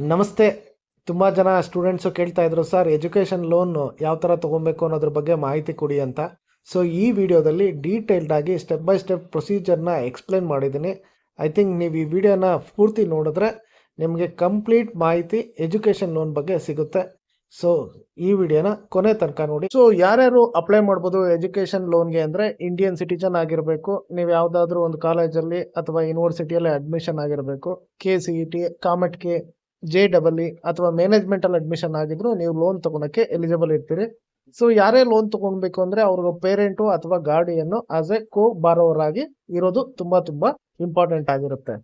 ನಮಸ್ತೆ. ತುಂಬ ಜನ ಸ್ಟೂಡೆಂಟ್ಸು ಕೇಳ್ತಾ ಇದ್ರು, ಸರ್ ಎಜುಕೇಷನ್ ಲೋನ್ ಯಾವ ಥರ ತೊಗೊಬೇಕು ಅನ್ನೋದ್ರ ಬಗ್ಗೆ ಮಾಹಿತಿ ಕೊಡಿ ಅಂತ. ಸೊ ಈ ವಿಡಿಯೋದಲ್ಲಿ ಡೀಟೇಲ್ಡ್ ಆಗಿ ಸ್ಟೆಪ್ ಬೈ ಸ್ಟೆಪ್ ಪ್ರೊಸೀಜರ್ನ ಎಕ್ಸ್ಪ್ಲೇನ್ ಮಾಡಿದ್ದೀನಿ. ಐ ಥಿಂಕ್ ನೀವು ಈ ವಿಡಿಯೋನ ಪೂರ್ತಿ ನೋಡಿದ್ರೆ ನಿಮಗೆ ಕಂಪ್ಲೀಟ್ ಮಾಹಿತಿ ಎಜುಕೇಷನ್ ಲೋನ್ ಬಗ್ಗೆ ಸಿಗುತ್ತೆ. ಸೊ ಈ ವಿಡಿಯೋನ ಕೊನೆ ತನಕ ನೋಡಿ. ಸೊ ಯಾರ್ಯಾರು ಅಪ್ಲೈ ಮಾಡ್ಬೋದು ಎಜುಕೇಷನ್ ಲೋನ್ಗೆ ಅಂದರೆ, ಇಂಡಿಯನ್ ಸಿಟಿಜನ್ ಆಗಿರಬೇಕು, ನೀವು ಯಾವುದಾದ್ರೂ ಒಂದು ಕಾಲೇಜಲ್ಲಿ ಅಥವಾ ಯೂನಿವರ್ಸಿಟಿಯಲ್ಲಿ ಅಡ್ಮಿಷನ್ ಆಗಿರಬೇಕು, KCET, ಕಾಮೆಟ್ಗೆ, JEE ಅಥವಾ ಮ್ಯಾನೇಜ್ಮೆಂಟ್ ಅಲ್ಲಿ ಅಡ್ಮಿಷನ್ ಆಗಿದ್ರು ನೀವು ಲೋನ್ ತಗೊಳಕ್ಕೆ ಎಲಿಜಿಬಲ್ ಇರ್ತೀರಿ. ಸೊ ಯಾರೇ ಲೋನ್ ತಗೊಳ್ಬೇಕು ಅಂದ್ರೆ ಅವ್ರಿಗೆ ಪೇರೆಂಟು ಅಥವಾ ಗಾರ್ಡಿಯನ್ನು ಆಸ್ ಎ ಕೋ ಬಾರೋವರ್ ಆಗಿ ಇರೋದು ತುಂಬಾ ಇಂಪಾರ್ಟೆಂಟ್ ಆಗಿರುತ್ತೆ.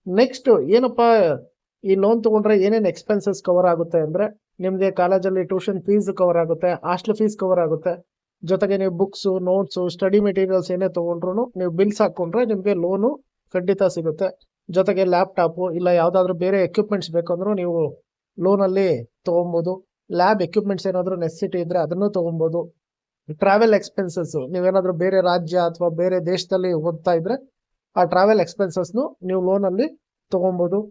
ನೆಕ್ಸ್ಟ್ ಏನಪ್ಪಾ, ಈ ಲೋನ್ ತಗೊಂಡ್ರೆ ಏನೇನು ಎಕ್ಸ್ಪೆನ್ಸಸ್ ಕವರ್ ಆಗುತ್ತೆ ಅಂದ್ರೆ, ನಿಮ್ಗೆ ಕಾಲೇಜಲ್ಲಿ ಟ್ಯೂಷನ್ ಫೀಸ್ ಕವರ್ ಆಗುತ್ತೆ, ಹಾಸ್ಟೆಲ್ ಫೀಸ್ ಕವರ್ ಆಗುತ್ತೆ, ಜೊತೆಗೆ ನೀವು ಬುಕ್ಸ್, ನೋಟ್ಸ್, ಸ್ಟಡಿ ಮೆಟೀರಿಯಲ್ಸ್ ಏನೇ ತಗೊಂಡ್ರು ನೀವು ಬಿಲ್ಸ್ ಹಾಕೊಂಡ್ರೆ ನಿಮ್ಗೆ ಲೋನು ಖಂಡಿತ ಸಿಗುತ್ತೆ. ಜೊತೆಗೆ ಲ್ಯಾಪ್ಟಾಪು ಇಲ್ಲ ಯಾವುದಾದ್ರೂ ಬೇರೆ ಎಕ್ವಿಪ್ಮೆಂಟ್ಸ್ ಬೇಕಂದ್ರೂ ನೀವು ಲೋನಲ್ಲಿ ತೊಗೊಬೋದು. ಲ್ಯಾಬ್ ಎಕ್ವಿಪ್ಮೆಂಟ್ಸ್ ಏನಾದರೂ ನೆಸೆಸಿಟಿ ಇದ್ದರೆ ಅದನ್ನು ತೊಗೊಬೋದು. ಟ್ರಾವೆಲ್ ಎಕ್ಸ್ಪೆನ್ಸಸ್, ನೀವೇನಾದರೂ ಬೇರೆ ರಾಜ್ಯ ಅಥವಾ ಬೇರೆ ದೇಶದಲ್ಲಿ ಓದ್ತಾ ಇದ್ರೆ ಆ ಟ್ರಾವೆಲ್ ಎಕ್ಸ್ಪೆನ್ಸಸ್ನು ನೀವು ಲೋನಲ್ಲಿ ತೊಗೊಬೋದು.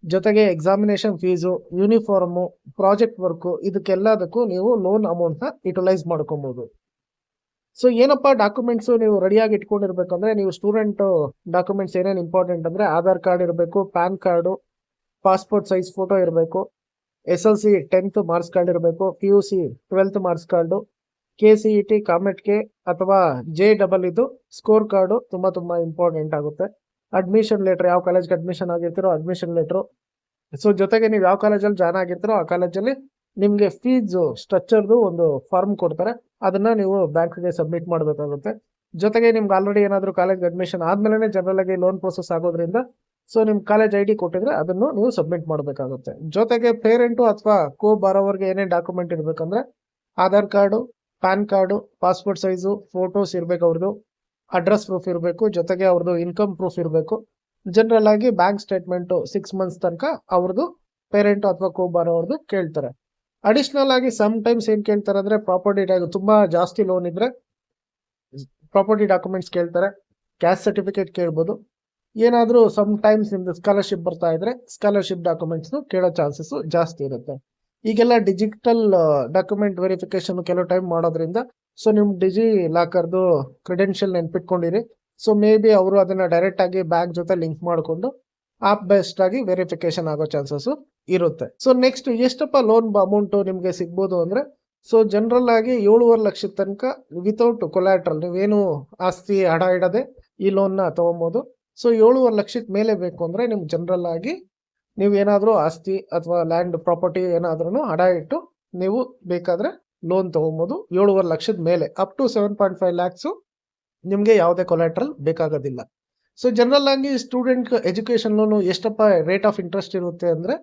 ಜೊತೆಗೆ examination fees, uniform, project work, ಇದಕ್ಕೆಲ್ಲದಕ್ಕೂ ನೀವು ಲೋನ್ ಅಮೌಂಟ್ನ ಯುಟಿಲೈಸ್ ಮಾಡ್ಕೊಬೋದು. ಸೊ ಏನಪ್ಪಾ ಡಾಕ್ಯುಮೆಂಟ್ಸ್ ನೀವು ರೆಡಿಯಾಗಿ ಇಟ್ಕೊಂಡಿರ್ಬೇಕಂದ್ರೆ, ನೀವು ಸ್ಟೂಡೆಂಟ್ ಡಾಕ್ಯುಮೆಂಟ್ಸ್ ಏನೇನು ಇಂಪಾರ್ಟೆಂಟ್ ಅಂದ್ರೆ, ಆಧಾರ್ ಕಾರ್ಡ್ ಇರಬೇಕು, PAN card, passport size photo ಇರಬೇಕು, SLC 10th ಮಾರ್ಕ್ಸ್ ಕಾರ್ಡ್ ಇರಬೇಕು, PUC 12th marks card, KCET, ಕಾಮೆಟ್ಗೆ ಅಥವಾ JEE ಸ್ಕೋರ್ ಕಾರ್ಡು ತುಂಬಾ ಇಂಪಾರ್ಟೆಂಟ್ ಆಗುತ್ತೆ. ಅಡ್ಮಿಷನ್ ಲೆಟರ್, ಯಾವ ಕಾಲೇಜ್ಗೆ ಅಡ್ಮಿಷನ್ ಆಗಿರ್ತೀರೋ ಅಡ್ಮಿಷನ್ ಲೆಟ್ರು. ಸೊ ಜೊತೆಗೆ ನೀವು ಯಾವ ಕಾಲೇಜಲ್ಲಿ ಜಾಯ್ನ್ ಆಗಿರ್ತೀರೋ ಆ ಕಾಲೇಜಲ್ಲಿ ನಿಮಗೆ ಫೀಸ್ ಸ್ಟ್ರಕ್ಚರ್ದು ಒಂದು ಫಾರ್ಮ್ ಕೊಡ್ತಾರೆ, ಅದನ್ನ ನೀವು ಬ್ಯಾಂಕ್ಗೆ ಸಬ್ಮಿಟ್ ಮಾಡಬೇಕಾಗುತ್ತೆ. ಜೊತೆಗೆ ನಿಮ್ಗೆ ಆಲ್ರೆಡಿ ಏನಾದರೂ ಕಾಲೇಜ್ ಅಡ್ಮಿಷನ್ ಆದ್ಮೇಲೆ ಜನರಲ್ ಆಗಿ ಲೋನ್ ಪ್ರೋಸೆಸ್ ಆಗೋದ್ರಿಂದ ಸೊ ನಿಮ್ ಕಾಲೇಜ್ ID ಕೊಟ್ಟಿದ್ರೆ ಅದನ್ನು ನೀವು ಸಬ್ಮಿಟ್ ಮಾಡಬೇಕಾಗುತ್ತೆ. ಜೊತೆಗೆ ಪೇರೆಂಟು ಅಥವಾ ಕೋ ಬಾರೋವರ್ಗೆ ಏನೇನು ಡಾಕ್ಯುಮೆಂಟ್ ಇರಬೇಕಂದ್ರೆ, Aadhaar card, PAN card, passport size photos ಇರಬೇಕು, ಅವ್ರದ್ದು ಅಡ್ರೆಸ್ ಪ್ರೂಫ್ ಇರಬೇಕು, ಜೊತೆಗೆ ಅವ್ರದ್ದು ಇನ್ಕಮ್ ಪ್ರೂಫ್ ಇರಬೇಕು. ಜನರಲ್ ಆಗಿ ಬ್ಯಾಂಕ್ ಸ್ಟೇಟ್ಮೆಂಟು 6 ಮಂತ್ಸ್ ತನಕ ಅವ್ರದ್ದು ಪೇರೆಂಟು ಅಥವಾ ಕೋ ಬಾರೋವರ್ದು ಕೇಳ್ತಾರೆ. ಅಡಿಷನಲ್ ಆಗಿ ಸಮ್ ಟೈಮ್ಸ್ ಏನ್ ಕೇಳ್ತಾರೆ ಅಂದ್ರೆ, ಪ್ರಾಪರ್ಟಿ ತುಂಬಾ ಜಾಸ್ತಿ ಲೋನ್ ಇದ್ರೆ ಪ್ರಾಪರ್ಟಿ ಡಾಕ್ಯುಮೆಂಟ್ಸ್ ಕೇಳ್ತಾರೆ, ಕ್ಯಾಸ್ಟ್ ಸರ್ಟಿಫಿಕೇಟ್ ಕೇಳ್ಬೋದು. ಏನಾದರೂ ಸಮ್ ಟೈಮ್ಸ್ ನಿಮ್ದು ಸ್ಕಾಲರ್ಶಿಪ್ ಬರ್ತಾ ಇದ್ರೆ ಸ್ಕಾಲರ್ಶಿಪ್ ಡಾಕ್ಯುಮೆಂಟ್ಸ್ ಕೇಳೋ ಚಾನ್ಸಸ್ ಜಾಸ್ತಿ ಇರುತ್ತೆ. ಈಗೆಲ್ಲ ಡಿಜಿಟಲ್ ಡಾಕ್ಯುಮೆಂಟ್ ವೆರಿಫಿಕೇಶನ್ ಕೆಲವು ಟೈಮ್ ಮಾಡೋದ್ರಿಂದ ಸೊ ನಿಮ್ ಡಿಜಿ ಲಾಕರ್ದು ಕ್ರೆಡೆನ್ಷಿಯಲ್ ನೆನ್ಪಿಟ್ಕೊಂಡಿರಿ. ಸೊ ಮೇ ಬಿ ಅವರು ಅದನ್ನ ಡೈರೆಕ್ಟ್ ಆಗಿ ಬ್ಯಾಂಕ್ ಜೊತೆ ಲಿಂಕ್ ಮಾಡಿಕೊಂಡು ಆಪ್ ಬೇಸ್ಡ್ ಆಗಿ ವೆರಿಫಿಕೇಶನ್ ಆಗೋ ಚಾನ್ಸಸ್ ಇರುತ್ತೆ. ಸೊ ನೆಕ್ಸ್ಟ್ ಎಷ್ಟಪ್ಪ ಲೋನ್ ಅಮೌಂಟ್ ನಿಮ್ಗೆ ಸಿಗ್ಬೋದು ಅಂದ್ರೆ, ಸೊ ಜನರಲ್ ಆಗಿ 7.5 ಲಕ್ಷದ ತನಕ ವಿತೌಟ್ ಕೊಲ್ಯಾಟ್ರಲ್, ನೀವೇನು ಆಸ್ತಿ ಹಡ ಇಡದೆ ಈ ಲೋನ್ನ ತಗೊಬೋದು. ಸೊ 7.5 ಲಕ್ಷದ ಮೇಲೆ ಬೇಕು ಅಂದ್ರೆ ನಿಮ್ಗೆ ಜನರಲ್ ಆಗಿ ನೀವು ಏನಾದರೂ ಆಸ್ತಿ ಅಥವಾ ಲ್ಯಾಂಡ್ ಪ್ರಾಪರ್ಟಿ ಏನಾದ್ರೂ ಹಡ ಇಟ್ಟು ನೀವು ಬೇಕಾದ್ರೆ ಲೋನ್ ತಗೊಬೋದು. 7.5 ಲಕ್ಷದ ಮೇಲೆ ಅಪ್ ಟು 7.5 lakhs ನಿಮ್ಗೆ ಯಾವುದೇ ಕೊಲ್ಯಾಟ್ರಲ್ ಬೇಕಾಗೋದಿಲ್ಲ. ಸೊ ಜನರಲ್ ಆಗಿ ಸ್ಟೂಡೆಂಟ್ ಎಜುಕೇಶನ್ ಲೋನು ಎಷ್ಟಪ್ಪ ರೇಟ್ ಆಫ್ ಇಂಟ್ರೆಸ್ಟ್ ಇರುತ್ತೆ ಅಂದ್ರೆ,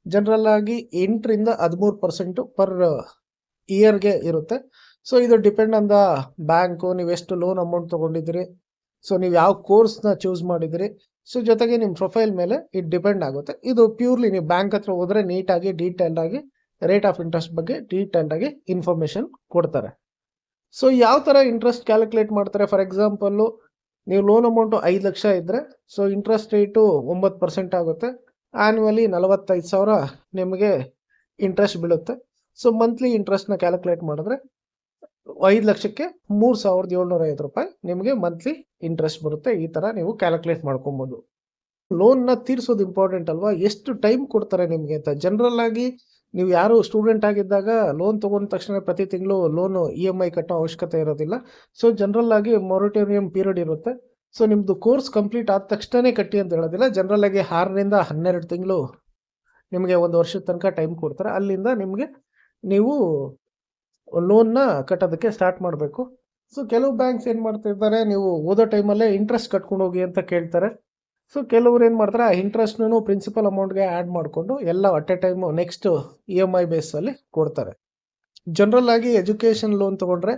ಜನರಲ್ ಆಗಿ 8ರಿಂದ 13% ಪರ್ ಇಯರ್ಗೆ ಇರುತ್ತೆ. ಸೊ ಇದು ಡಿಪೆಂಡ್ ಆನ್ ದ ಬ್ಯಾಂಕು, ನೀವು ಎಷ್ಟು ಲೋನ್ ಅಮೌಂಟ್ ತಗೊಂಡಿದ್ದೀರಿ, ಸೊ ನೀವು ಯಾವ ಕೋರ್ಸ್ನ ಚೂಸ್ ಮಾಡಿದಿರಿ, ಸೊ ಜೊತೆಗೆ ನಿಮ್ಮ ಪ್ರೊಫೈಲ್ ಮೇಲೆ ಇದು ಡಿಪೆಂಡ್ ಆಗುತ್ತೆ. ಇದು ಪ್ಯೂರ್ಲಿ ನೀವು ಬ್ಯಾಂಕ್ ಹತ್ರ ಹೋದ್ರೆ ನೀಟಾಗಿ ಡೀಟೇಲ್ಡ್ ಆಗಿ ರೇಟ್ ಆಫ್ ಇಂಟ್ರೆಸ್ಟ್ ಬಗ್ಗೆ ಡೀಟೇಲ್ಡ್ ಆಗಿ ಇನ್ಫಾರ್ಮೇಶನ್ ಕೊಡ್ತಾರೆ. ಸೊ ಯಾವ ಥರ ಇಂಟ್ರೆಸ್ಟ್ ಕ್ಯಾಲ್ಕುಲೇಟ್ ಮಾಡ್ತಾರೆ, ಫಾರ್ ಎಕ್ಸಾಂಪಲ್ಲು ನೀವು ಲೋನ್ ಅಮೌಂಟು 5 ಲಕ್ಷ ಇದ್ದರೆ ಸೊ ಇಂಟ್ರೆಸ್ಟ್ ರೇಟು 9% ಆಗುತ್ತೆ. ಆ್ಯನ್ಯುವಲಿ 45,000 ನಿಮಗೆ ಇಂಟ್ರೆಸ್ಟ್ ಬೀಳುತ್ತೆ. ಸೊ ಮಂತ್ಲಿ ಇಂಟ್ರೆಸ್ಟ್ನ ಕ್ಯಾಲ್ಕುಲೇಟ್ ಮಾಡಿದ್ರೆ 5 ಲಕ್ಷಕ್ಕೆ 3,750 ರೂಪಾಯಿ ನಿಮಗೆ ಮಂತ್ಲಿ ಇಂಟ್ರೆಸ್ಟ್ ಬರುತ್ತೆ. ಈ ಥರ ನೀವು ಕ್ಯಾಲ್ಕುಲೇಟ್ ಮಾಡ್ಕೊಬೋದು. ಲೋನ್ನ ತೀರಿಸೋದು ಇಂಪಾರ್ಟೆಂಟ್ ಅಲ್ವಾ, ಎಷ್ಟು ಟೈಮ್ ಕೊಡ್ತಾರೆ ನಿಮಗೆ ಅಂತ. ಜನರಲ್ ಆಗಿ ನೀವು ಯಾರು ಸ್ಟೂಡೆಂಟ್ ಆಗಿದ್ದಾಗ ಲೋನ್ ತೊಗೊಂಡ ತಕ್ಷಣ ಪ್ರತಿ ತಿಂಗಳು ಲೋನು EMI ಕಟ್ಟೋ ಅವಶ್ಯಕತೆ ಇರೋದಿಲ್ಲ. ಸೊ ಜನರಲ್ ಆಗಿ ಮೊರಟೋರಿಯಂ ಪೀರಿಯಡ್ ಇರುತ್ತೆ. ಸೊ ನಿಮ್ಮದು ಕೋರ್ಸ್ ಕಂಪ್ಲೀಟ್ ಆದ ತಕ್ಷಣನೇ ಕಟ್ಟಿ ಅಂತ ಹೇಳೋದಿಲ್ಲ. ಜನರಲ್ ಆಗಿ 6ರಿಂದ 12 ತಿಂಗಳು ನಿಮಗೆ 1 ವರ್ಷದ ತನಕ ಟೈಮ್ ಕೊಡ್ತಾರೆ. ಅಲ್ಲಿಂದ ನಿಮಗೆ ನೀವು ಲೋನ್ನ ಕಟ್ಟೋದಕ್ಕೆ ಸ್ಟಾರ್ಟ್ ಮಾಡಬೇಕು. ಸೊ ಕೆಲವು ಬ್ಯಾಂಕ್ಸ್ ಏನು ಮಾಡ್ತಿರ್ತಾರೆ, ನೀವು ಓದೋ ಟೈಮಲ್ಲೇ ಇಂಟ್ರೆಸ್ಟ್ ಕಟ್ಕೊಂಡು ಹೋಗಿ ಅಂತ ಕೇಳ್ತಾರೆ. ಸೊ ಕೆಲವ್ರು ಏನು ಮಾಡ್ತಾರೆ, ಆ ಇಂಟ್ರೆಸ್ಟ್ನೂ ಪ್ರಿನ್ಸಿಪಲ್ ಅಮೌಂಟ್ಗೆ ಆ್ಯಡ್ ಮಾಡಿಕೊಂಡು ಎಲ್ಲ at A time next EMI ಬೇಸಲ್ಲಿ ಕೊಡ್ತಾರೆ. ಜನರಲ್ ಆಗಿ ಎಜುಕೇಷನ್ ಲೋನ್ ತೊಗೊಂಡ್ರೆ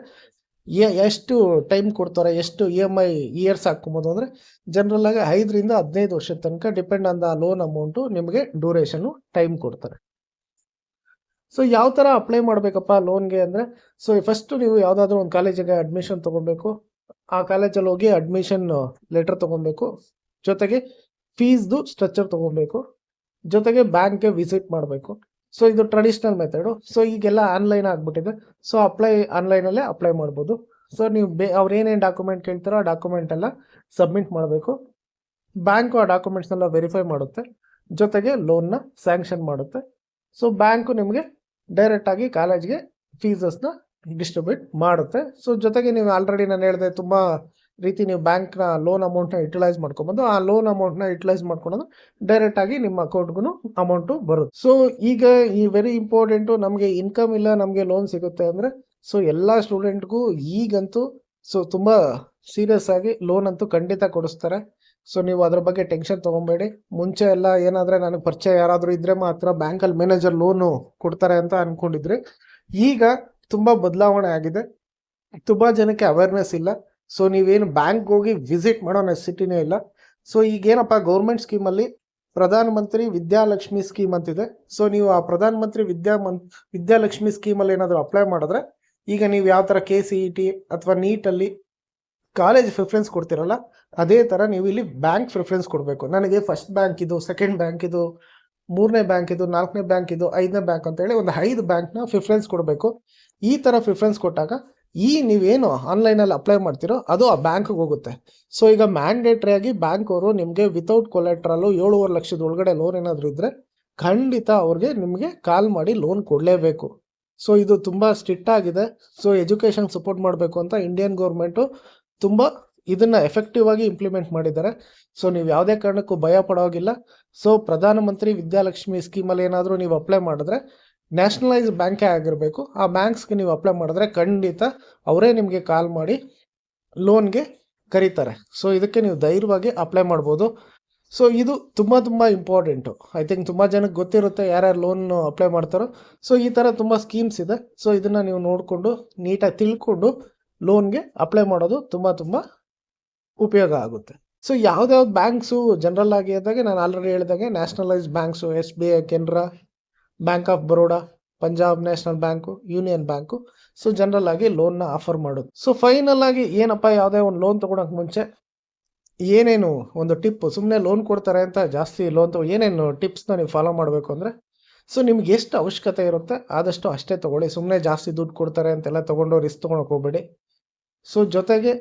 ಎಷ್ಟು ಟೈಮ್ ಕೊಡ್ತಾರೆ, ಎಷ್ಟು EMI ಇಯರ್ಸ್ ಹಾಕ್ಕೊಬೋದು ಅಂದರೆ, ಜನರಲ್ ಆಗಿ 5ರಿಂದ 15 ವರ್ಷದ ತನಕ depend on the loan amount ನಿಮಗೆ ಡ್ಯೂರೇಷನು ಟೈಮ್ ಕೊಡ್ತಾರೆ. ಸೊ ಯಾವ ಥರ ಅಪ್ಲೈ ಮಾಡಬೇಕಪ್ಪ ಲೋನ್ಗೆ ಅಂದರೆ, ಸೊ ಫಸ್ಟು ನೀವು ಯಾವುದಾದ್ರೂ ಒಂದು ಕಾಲೇಜಿಗೆ ಅಡ್ಮಿಷನ್ ತೊಗೊಬೇಕು. ಆ ಕಾಲೇಜಲ್ಲಿ ಹೋಗಿ ಅಡ್ಮಿಷನ್ ಲೆಟರ್ ತೊಗೊಬೇಕು. ಜೊತೆಗೆ ಫೀಸ್ದು ಸ್ಟ್ರಕ್ಚರ್ ತೊಗೊಬೇಕು. ಜೊತೆಗೆ ಬ್ಯಾಂಕ್ಗೆ ವಿಸಿಟ್ ಮಾಡಬೇಕು. ಸೊ ಇದು ಟ್ರೆಡಿಷನಲ್ ಮೆಥಡು. ಸೊ ಈಗೆಲ್ಲ ಆನ್ಲೈನ್ ಆಗಿಬಿಟ್ಟಿದೆ. ಸೊ ಆನ್ಲೈನಲ್ಲೇ ಅಪ್ಲೈ ಮಾಡ್ಬೋದು. ಸೊ ನೀವು ಅವ್ರು ಏನೇನು ಡಾಕ್ಯುಮೆಂಟ್ ಕೇಳ್ತಾರೋ ಆ ಡಾಕ್ಯುಮೆಂಟ್ ಎಲ್ಲ ಸಬ್ಮಿಟ್ ಮಾಡಬೇಕು. ಬ್ಯಾಂಕು ಆ ಡಾಕ್ಯುಮೆಂಟ್ಸ್ನೆಲ್ಲ ವೆರಿಫೈ ಮಾಡುತ್ತೆ, ಜೊತೆಗೆ ಲೋನ್ನ ಸ್ಯಾಂಕ್ಷನ್ ಮಾಡುತ್ತೆ. ಸೊ ಬ್ಯಾಂಕು ನಿಮಗೆ ಡೈರೆಕ್ಟಾಗಿ ಕಾಲೇಜ್ಗೆ ಫೀಸಸ್ನ ಡಿಸ್ಟ್ರಿಬ್ಯೂಟ್ ಮಾಡುತ್ತೆ. ಸೊ ಜೊತೆಗೆ ನೀವು ಆಲ್ರೆಡಿ ನಾನು ಹೇಳಿದೆ ತುಂಬ ರೀತಿ ನೀವು ಬ್ಯಾಂಕ್ನ ಲೋನ್ ಅಮೌಂಟ್ನ ಯುಟಿಲೈಸ್ ಮಾಡ್ಕೊಬೋದು. ಆ ಲೋನ್ ಅಮೌಂಟ್ನ ಯುಟಿಲೈಸ್ ಮಾಡ್ಕೊಳೋದು ಡೈರೆಕ್ಟಾಗಿ ನಿಮ್ಮ ಅಕೌಂಟ್ಗೂ ಅಮೌಂಟು ಬರುತ್ತೆ. ಸೊ ಈಗ ಈ ವೆರಿ ಇಂಪಾರ್ಟೆಂಟು, ನಮಗೆ ಇನ್ಕಮ್ ಇಲ್ಲ ನಮಗೆ ಲೋನ್ ಸಿಗುತ್ತೆ ಅಂದರೆ, ಸೊ ಎಲ್ಲ ಸ್ಟೂಡೆಂಟ್ಗೂ ಈಗಂತೂ ಸೊ ತುಂಬ ಸೀರಿಯಸ್ ಆಗಿ ಲೋನ್ ಅಂತೂ ಖಂಡಿತ ಕೊಡಿಸ್ತಾರೆ. ಸೊ ನೀವು ಅದ್ರ ಬಗ್ಗೆ ಟೆನ್ಷನ್ ತೊಗೊಬೇಡಿ. ಮುಂಚೆ ಎಲ್ಲ ಏನಾದರೆ ನನಗೆ ಪರಿಚಯ ಯಾರಾದರೂ ಇದ್ದರೆ ಮಾತ್ರ ಬ್ಯಾಂಕಲ್ಲಿ ಮ್ಯಾನೇಜರ್ ಲೋನು ಕೊಡ್ತಾರೆ ಅಂತ ಅಂದ್ಕೊಂಡಿದ್ರೆ, ಈಗ ತುಂಬ ಬದಲಾವಣೆ ಆಗಿದೆ. ತುಂಬ ಜನಕ್ಕೆ ಅವೇರ್ನೆಸ್ ಇಲ್ಲ. ಸೊ ನೀವೇನು ಬ್ಯಾಂಕ್ ಹೋಗಿ ವಿಸಿಟ್ ಮಾಡೋ ನೆಸಿಟಿನೇ ಇಲ್ಲ. ಸೊ ಈಗೇನಪ್ಪ ಗೌರ್ಮೆಂಟ್ ಸ್ಕೀಮಲ್ಲಿ ಪ್ರಧಾನಮಂತ್ರಿ ವಿದ್ಯಾಲಕ್ಷ್ಮಿ ಸ್ಕೀಮ್ ಅಂತಿದೆ. ಸೊ ನೀವು ಆ ಪ್ರಧಾನಮಂತ್ರಿ ವಿದ್ಯಾಲಕ್ಷ್ಮಿ ಸ್ಕೀಮಲ್ಲಿ ಏನಾದರೂ ಅಪ್ಲೈ ಮಾಡಿದ್ರೆ, ಈಗ ನೀವು ಯಾವ ಥರ KCET ಅಥವಾ ನೀಟಲ್ಲಿ ಕಾಲೇಜ್ ಪ್ರಿಫರೆನ್ಸ್ ಕೊಡ್ತಿರಲ್ಲ, ಅದೇ ಥರ ನೀವು ಇಲ್ಲಿ ಬ್ಯಾಂಕ್ ಪ್ರಿಫರೆನ್ಸ್ ಕೊಡಬೇಕು. ನನಗೆ ಫಸ್ಟ್ ಬ್ಯಾಂಕ್ ಇದು, ಸೆಕೆಂಡ್ ಬ್ಯಾಂಕ್ ಇದು, ಮೂರನೇ ಬ್ಯಾಂಕ್ ಇದು, ನಾಲ್ಕನೇ ಬ್ಯಾಂಕ್ ಇದು, ಐದನೇ ಬ್ಯಾಂಕ್ ಅಂತೇಳಿ ಒಂದು 5 ಬ್ಯಾಂಕ್ನ ಪ್ರಿಫರೆನ್ಸ್ ಕೊಡಬೇಕು. ಈ ಥರ ಪ್ರಿಫರೆನ್ಸ್ ಕೊಟ್ಟಾಗ ನೀವೇನು ಆನ್ಲೈನಲ್ಲಿ ಅಪ್ಲೈ ಮಾಡ್ತೀರೋ ಅದು ಆ ಬ್ಯಾಂಕ್ಗೆ ಹೋಗುತ್ತೆ. ಸೊ ಈಗ ಮ್ಯಾಂಡೇಟ್ರಿ ಆಗಿ ಬ್ಯಾಂಕ್ ಅವರು ನಿಮಗೆ ವಿತೌಟ್ ಕೊಲೆಟ್ರಲ್ಲು 7.5 ಲಕ್ಷದ ಒಳಗಡೆ ಲೋನ್ ಏನಾದರೂ ಇದ್ದರೆ ಖಂಡಿತ ಅವ್ರಿಗೆ ನಿಮಗೆ ಕಾಲ್ ಮಾಡಿ ಲೋನ್ ಕೊಡಲೇಬೇಕು. ಸೊ ಇದು ತುಂಬ ಸ್ಟ್ರಿಕ್ಟ್ ಆಗಿದೆ. ಸೊ ಎಜುಕೇಷನ್ ಸಪೋರ್ಟ್ ಮಾಡಬೇಕು ಅಂತ ಇಂಡಿಯನ್ ಗೌರ್ಮೆಂಟು ತುಂಬ ಇದನ್ನು ಎಫೆಕ್ಟಿವ್ ಆಗಿ ಇಂಪ್ಲಿಮೆಂಟ್ ಮಾಡಿದ್ದಾರೆ. ಸೊ ನೀವು ಯಾವುದೇ ಕಾರಣಕ್ಕೂ ಭಯ ಪಡೋಗಿಲ್ಲ. ಸೊ ಪ್ರಧಾನಮಂತ್ರಿ ವಿದ್ಯಾಲಕ್ಷ್ಮಿ ಸ್ಕೀಮಲ್ಲಿ ಏನಾದರೂ ನೀವು ಅಪ್ಲೈ ಮಾಡಿದ್ರೆ ನ್ಯಾಷನಲೈಸ್ ಬ್ಯಾಂಕೇ ಆಗಿರಬೇಕು. ಆ ಬ್ಯಾಂಕ್ಸ್ಗೆ ನೀವು ಅಪ್ಲೈ ಮಾಡಿದ್ರೆ ಖಂಡಿತ ಅವರೇ ನಿಮಗೆ ಕಾಲ್ ಮಾಡಿ ಲೋನ್ಗೆ ಕರೀತಾರೆ. ಸೊ ಇದಕ್ಕೆ ನೀವು ಧೈರ್ಯವಾಗಿ ಅಪ್ಲೈ ಮಾಡ್ಬೋದು. ಸೊ ಇದು ತುಂಬ ಇಂಪಾರ್ಟೆಂಟು. ಐ ಥಿಂಕ್ ತುಂಬ ಜನಕ್ಕೆ ಗೊತ್ತಿರುತ್ತೆ ಯಾರ್ಯಾರು ಲೋನ್ ಅಪ್ಲೈ ಮಾಡ್ತಾರೋ. ಸೊ ಈ ಥರ ತುಂಬ ಸ್ಕೀಮ್ಸ್ ಇದೆ. ಸೊ ಇದನ್ನು ನೀವು ನೋಡಿಕೊಂಡು ನೀಟಾಗಿ ತಿಳ್ಕೊಂಡು ಲೋನ್ಗೆ ಅಪ್ಲೈ ಮಾಡೋದು ತುಂಬ ಉಪಯೋಗ ಆಗುತ್ತೆ. ಸೊ ಯಾವ್ದಾವ್ದು ಬ್ಯಾಂಕ್ಸು ಜನರಲ್ ಆಗಿ ಇದ್ದಾಗ ನಾನು ಆಲ್ರೆಡಿ ಹೇಳಿದಾಗೆ nationalise banks SBI, Canara, bank of Baroda, Punjab national bank, union bank so general ಆಗಿ ಲೋನ್ನ ಆಫರ್ ಮಾಡೋದು. ಸೊ ಫೈನಲ್ ಆಗಿ ಏನಪ್ಪ, ಯಾವುದೇ ಒಂದು ಲೋನ್ ತೊಗೊಳಕ್ಕೆ ಮುಂಚೆ ಏನೇನು ಒಂದು ಟಿಪ್, ಸುಮ್ಮನೆ ಲೋನ್ ಕೊಡ್ತಾರೆ ಅಂತ ಜಾಸ್ತಿ ಲೋನ್ ಏನೇನು ಟಿಪ್ಸ್ನ ನೀವು ಫಾಲೋ ಮಾಡಬೇಕು ಅಂದರೆ, ಸೊ ನಿಮ್ಗೆ ಎಷ್ಟು ಅವಶ್ಯಕತೆ ಇರುತ್ತೆ ಆದಷ್ಟು ಅಷ್ಟೇ ತೊಗೊಳ್ಳಿ. ಸುಮ್ಮನೆ ಜಾಸ್ತಿ ದುಡ್ಡು ಕೊಡ್ತಾರೆ ಅಂತೆಲ್ಲ ತೊಗೊಂಡು ರಿಸ್ಕ್ ತೊಗೊಳಕ್ಕೆ ಹೋಗ್ಬೇಡಿ. ಸೊ ಜೊತೆಗೆ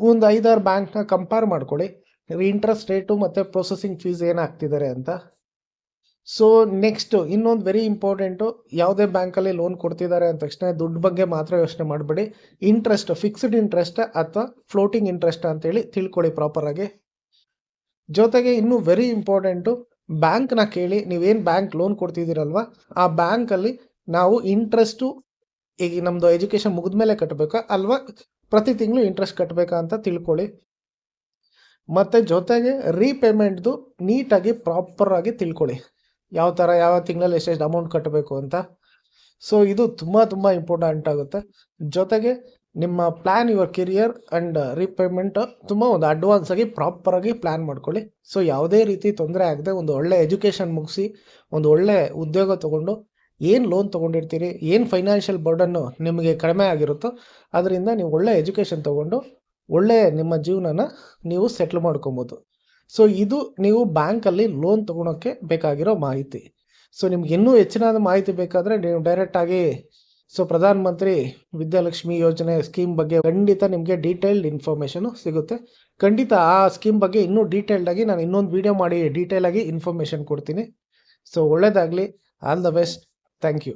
ಒಂದು 5-6 ಬ್ಯಾಂಕ್ನ ಕಂಪೇರ್ ಮಾಡ್ಕೊಳ್ಳಿ, ಇಂಟ್ರೆಸ್ಟ್ ರೇಟು ಮತ್ತು ಪ್ರೊಸೆಸಿಂಗ್ ಫೀಸ್ ಏನಾಗ್ತಿದ್ದಾರೆ ಅಂತ. ಸೊ ನೆಕ್ಸ್ಟು ಇನ್ನೊಂದು ವೆರಿ ಇಂಪಾರ್ಟೆಂಟು, ಯಾವುದೇ ಬ್ಯಾಂಕಲ್ಲಿ ಲೋನ್ ಕೊಡ್ತಿದ್ದಾರೆ ಅಂದ ತಕ್ಷಣ ದುಡ್ಡು ಬಗ್ಗೆ ಮಾತ್ರ ಯೋಚನೆ ಮಾಡಬೇಡಿ. ಇಂಟ್ರೆಸ್ಟ್ ಫಿಕ್ಸ್ಡ್ ಇಂಟ್ರೆಸ್ಟ್ ಅಥವಾ ಫ್ಲೋಟಿಂಗ್ ಇಂಟ್ರೆಸ್ಟ್ ಅಂತೇಳಿ ತಿಳ್ಕೊಳ್ಳಿ ಪ್ರಾಪರಾಗಿ. ಜೊತೆಗೆ ಇನ್ನೂ ವೆರಿ ಇಂಪಾರ್ಟೆಂಟು, ಬ್ಯಾಂಕ್ನ ಕೇಳಿ, ನೀವೇನು ಬ್ಯಾಂಕ್ ಲೋನ್ ಕೊಡ್ತಿದ್ದೀರಲ್ವ ಆ ಬ್ಯಾಂಕಲ್ಲಿ ನಾವು ಇಂಟ್ರೆಸ್ಟು ಈಗ ನಮ್ಮದು ಎಜುಕೇಷನ್ ಮುಗಿದ್ಮೇಲೆ ಕಟ್ಟಬೇಕಾ ಅಲ್ವಾ ಪ್ರತಿ ತಿಂಗಳು ಇಂಟ್ರೆಸ್ಟ್ ಕಟ್ಟಬೇಕಾ ಅಂತ ತಿಳ್ಕೊಳ್ಳಿ. ಮತ್ತು ಜೊತೆಗೆ ರೀಪೇಮೆಂಟ್ದು ನೀಟಾಗಿ ಪ್ರಾಪರಾಗಿ ತಿಳ್ಕೊಳ್ಳಿ, ಯಾವ ತಿಂಗಳಲ್ಲಿ ಎಷ್ಟೆಷ್ಟು ಅಮೌಂಟ್ ಕಟ್ಟಬೇಕು ಅಂತ. ಸೊ ಇದು ತುಂಬ ಇಂಪಾರ್ಟೆಂಟ್ ಆಗುತ್ತೆ. ಜೊತೆಗೆ ನಿಮ್ಮ plan your career and repayment ತುಂಬ ಒಂದು ಅಡ್ವಾನ್ಸ್ ಆಗಿ ಪ್ರಾಪರಾಗಿ ಪ್ಲ್ಯಾನ್ ಮಾಡ್ಕೊಳ್ಳಿ. ಸೊ ಯಾವುದೇ ರೀತಿ ತೊಂದರೆ ಆಗದೆ ಒಂದು ಒಳ್ಳೆ ಎಜುಕೇಷನ್ ಮುಗಿಸಿ ಒಂದು ಒಳ್ಳೆ ಉದ್ಯೋಗ ತೊಗೊಂಡು ಏನು ಲೋನ್ ತೊಗೊಂಡಿರ್ತೀರಿ, ಏನು ಫೈನಾನ್ಷಿಯಲ್ ಬರ್ಡನ್ನು ನಿಮಗೆ ಕಡಿಮೆ ಆಗಿರುತ್ತೋ ಅದರಿಂದ ನೀವು ಒಳ್ಳೆ ಎಜುಕೇಷನ್ ತೊಗೊಂಡು ಒಳ್ಳೆ ನಿಮ್ಮ ಜೀವನನ ನೀವು ಸೆಟ್ಲ್ ಮಾಡ್ಕೊಬೋದು. ಸೊ ಇದು ನೀವು ಬ್ಯಾಂಕಲ್ಲಿ ಲೋನ್ ತೊಗೊಳೋಕ್ಕೆ ಬೇಕಾಗಿರೋ ಮಾಹಿತಿ. ಸೊ ನಿಮ್ಗೆ ಇನ್ನೂ ಹೆಚ್ಚಿನ ಮಾಹಿತಿ ಬೇಕಾದರೆ ನೀವು ಡೈರೆಕ್ಟಾಗಿ ಪ್ರಧಾನಮಂತ್ರಿ ವಿದ್ಯಾಲಕ್ಷ್ಮಿ ಯೋಜನೆ ಸ್ಕೀಮ್ ಬಗ್ಗೆ ಖಂಡಿತ ನಿಮಗೆ ಡೀಟೇಲ್ಡ್ ಇನ್ಫಾರ್ಮೇಷನು ಸಿಗುತ್ತೆ. ಖಂಡಿತ ಆ ಸ್ಕೀಮ್ ಬಗ್ಗೆ ಇನ್ನೂ ಡೀಟೇಲ್ಡಾಗಿ ನಾನು ಇನ್ನೊಂದು ವೀಡಿಯೋ ಮಾಡಿ ಡೀಟೇಲಾಗಿ ಇನ್ಫಾರ್ಮೇಷನ್ ಕೊಡ್ತೀನಿ. ಸೊ ಒಳ್ಳೆಯದಾಗಲಿ, all the best, thank you.